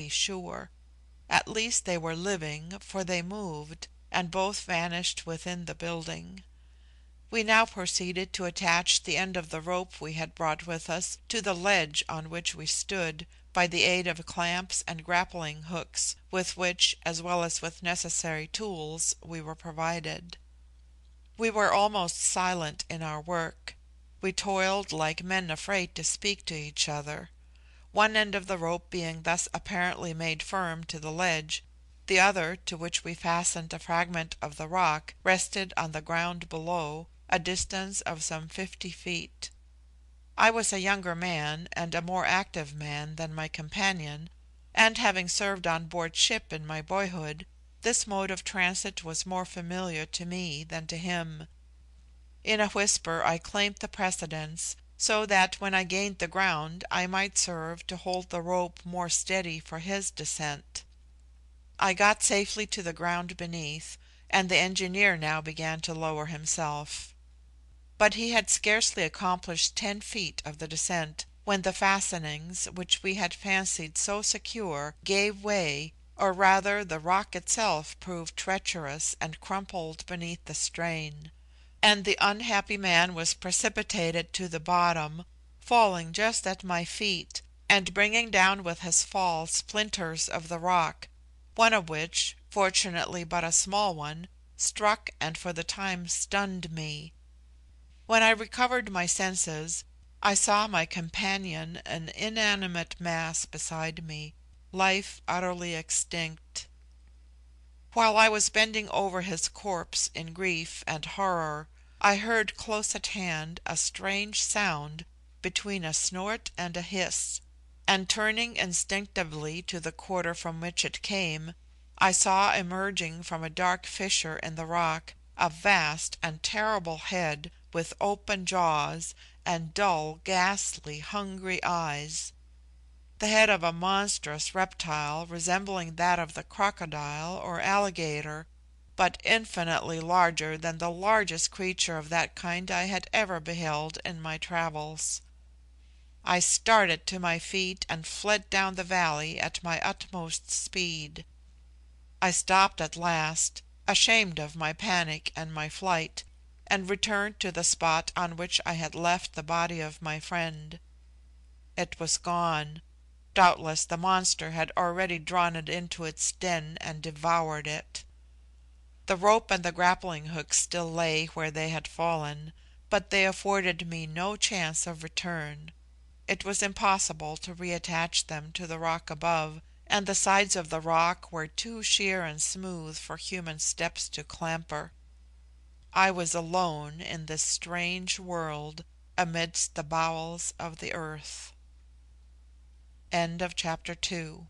be sure. At least they were living, for they moved, and both vanished within the building. We now proceeded to attach the end of the rope we had brought with us to the ledge on which we stood, by the aid of clamps and grappling hooks, with which, as well as with necessary tools, we were provided. We were almost silent in our work. We toiled like men afraid to speak to each other. One end of the rope being thus apparently made firm to the ledge, the other, to which we fastened a fragment of the rock, rested on the ground below, a distance of some 50 feet. I was a younger man and a more active man than my companion, and having served on board ship in my boyhood, this mode of transit was more familiar to me than to him. In a whisper I claimed the precedence, so that when I gained the ground I might serve to hold the rope more steady for his descent. I got safely to the ground beneath, and the engineer now began to lower himself. But he had scarcely accomplished 10 feet of the descent when the fastenings, which we had fancied so secure, gave way, or rather the rock itself proved treacherous and crumpled beneath the strain; and the unhappy man was precipitated to the bottom, falling just at my feet, and bringing down with his fall splinters of the rock, one of which, fortunately but a small one, struck and for the time stunned me. When I recovered my senses, I saw my companion an inanimate mass beside me, life utterly extinct. While I was bending over his corpse in grief and horror, I heard close at hand a strange sound between a snort and a hiss, and turning instinctively to the quarter from which it came, I saw emerging from a dark fissure in the rock a vast and terrible head with open jaws and dull, ghastly, hungry eyes. The head of a monstrous reptile resembling that of the crocodile or alligator, but infinitely larger than the largest creature of that kind I had ever beheld in my travels. I started to my feet and fled down the valley at my utmost speed. I stopped at last, ashamed of my panic and my flight, and returned to the spot on which I had left the body of my friend. It was gone. Doubtless the monster had already drawn it into its den and devoured it. The rope and the grappling hooks still lay where they had fallen, but they afforded me no chance of return. It was impossible to reattach them to the rock above, and the sides of the rock were too sheer and smooth for human steps to clamber. I was alone in this strange world amidst the bowels of the earth. End of chapter 2.